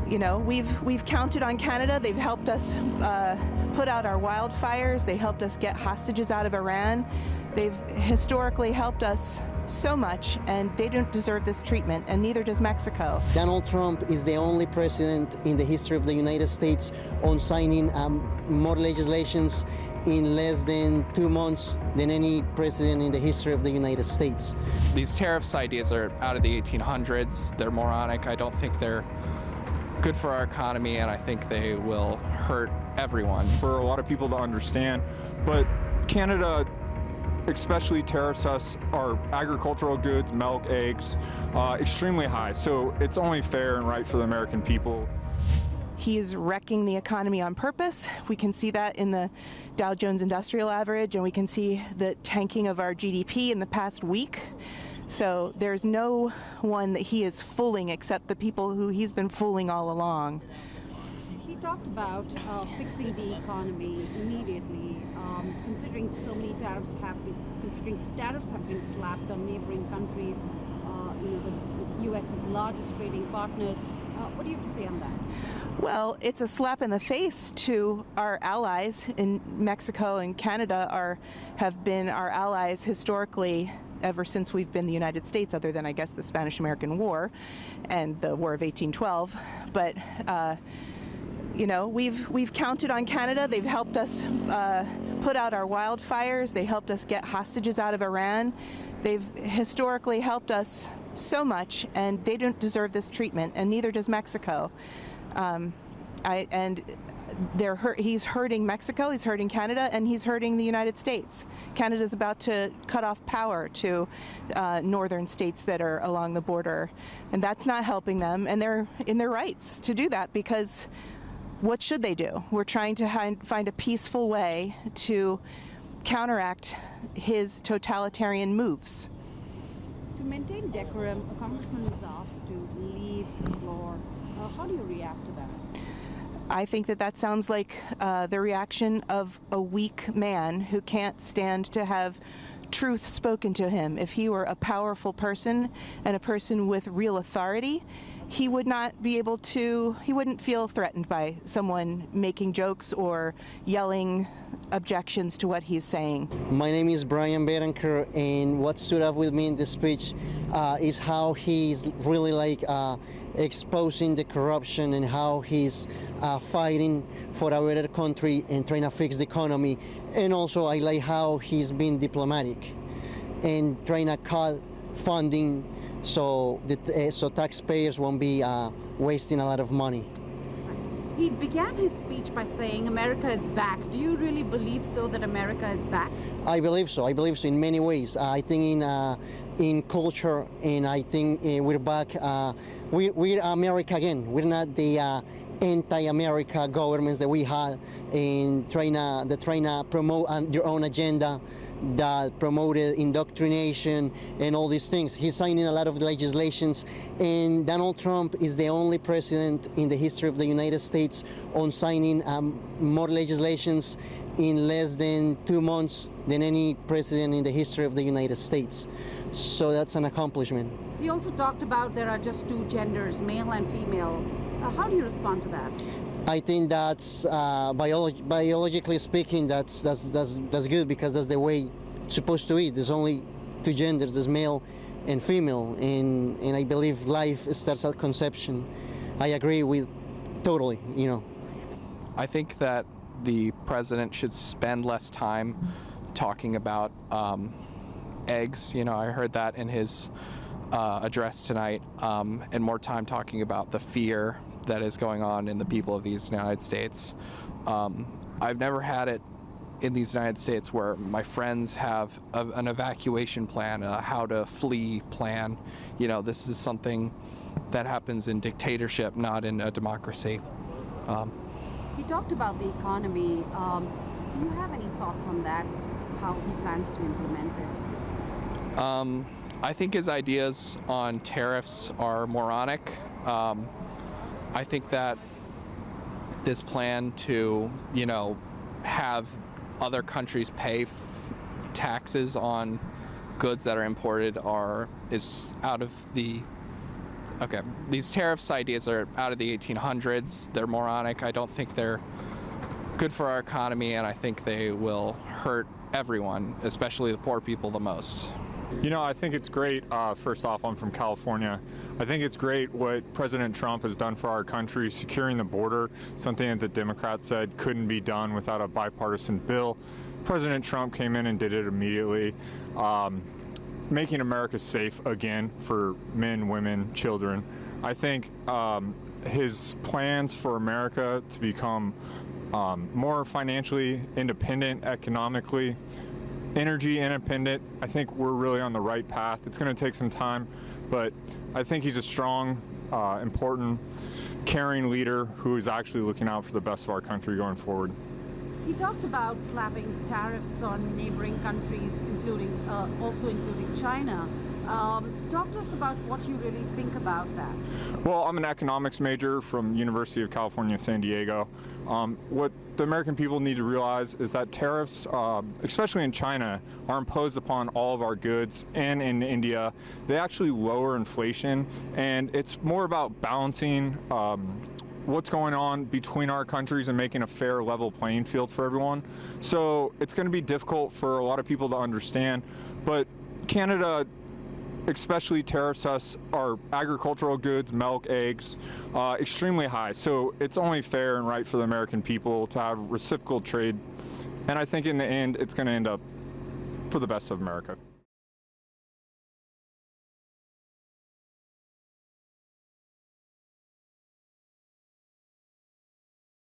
You know, we've counted on Canada. They've helped us put out our wildfires. They helped us get hostages out of Iran. They've historically helped us so much, and they don't deserve this treatment, and neither does Mexico. Donald Trump is the only president in the history of the United States on signing more legislations in less than 2 months than any president in the history of the United States. These tariffs ideas are out of the 1800s. They're moronic. I don't think they're good for our economy, and I think they will hurt everyone. For a lot of people to understand, but Canada especially tariffs us our agricultural goods, milk, eggs, extremely high. So it's only fair and right for the American people. He is wrecking the economy on purpose. We can see that in the Dow Jones Industrial Average, and we can see the tanking of our GDP in the past week. So there's no one that he is fooling except the people who he's been fooling all along. He talked about fixing the economy immediately, considering so many tariffs have been slapped on neighboring countries, the U.S.'s largest trading partners. What do you have to say on that? Well, it's a slap in the face to our allies in Mexico and Canada have been our allies historically ever since we've been the United States, other than, I guess, the Spanish-American War and the War of 1812. But we've counted on Canada. They've helped us put out our wildfires. They helped us get hostages out of Iran. They've historically helped us so much, and they don't deserve this treatment, and neither does Mexico. He's hurting Mexico, he's hurting Canada, and he's hurting the United States. Canada's about to cut off power to northern states that are along the border, and that's not helping them, and they're in their rights to do that, because what should they do? We're trying to find a peaceful way to counteract his totalitarian moves. To maintain decorum, a congressman was asked to leave the floor. How do you react to that? I think that sounds like the reaction of a weak man who can't stand to have truth spoken to him. If he were a powerful person and a person with real authority, he would not be able to, he wouldn't feel threatened by someone making jokes or yelling objections to what he's saying. My name is Brian Berenker, and what stood out with me in the speech is how he's really exposing the corruption and how he's fighting for a better country and trying to fix the economy. And also I like how he's been diplomatic and trying to cut funding so taxpayers won't be wasting a lot of money. He began his speech by saying America is back. Do you really believe so, that America is back? I believe so. I believe so in many ways. I think in culture, and I think we're back. We're America again. We're not the anti-America governments that we had in trying to promote their own agenda that promoted indoctrination and all these things. He's signing a lot of legislations, and Donald Trump is the only president in the history of the United States on signing more legislations in less than 2 months than any president in the history of the United States. So that's an accomplishment. He also talked about there are just two genders, male and female. How do you respond to that? I think that's biologically speaking, that's good, because that's the way it's supposed to be. There's only two genders, there's male and female, and I believe life starts at conception. I agree with totally, I think that the president should spend less time talking about eggs. I heard that in his address tonight, and more time talking about the fear that is going on in the people of these United States. I've never had it in these United States where my friends have an evacuation plan, a how to flee plan. This is something that happens in dictatorship, not in a democracy. He talked about the economy. Do you have any thoughts on that, how he plans to implement it? I think his ideas on tariffs are moronic. I think that this plan to, have other countries pay taxes on goods that are imported is out of the Okay, these tariffs ideas are out of the 1800s. They're moronic. I don't think they're good for our economy, and I think they will hurt everyone, especially the poor people, the most. You know, I think it's great. First off, I'm from California. I think it's great what President Trump has done for our country, securing the border, something that the Democrats said couldn't be done without a bipartisan bill. President Trump came in and did it immediately, making America safe again for men, women, children. I think his plans for America to become more financially independent, economically, energy independent, I think we're really on the right path. It's going to take some time, but I think he's a strong, important, caring leader who is actually looking out for the best of our country going forward. He talked about slapping tariffs on neighboring countries, also including China. Talk to us about what you really think about that. Well, I'm an economics major from University of California, San Diego. What the American people need to realize is that tariffs, especially in China, are imposed upon all of our goods, and in India, they actually lower inflation, and it's more about balancing what's going on between our countries and making a fair, level playing field for everyone. So it's going to be difficult for a lot of people to understand, but Canada especially tariffs us our agricultural goods, milk, eggs, extremely high. So it's only fair and right for the American people to have reciprocal trade. And I think in the end, it's going to end up for the best of America.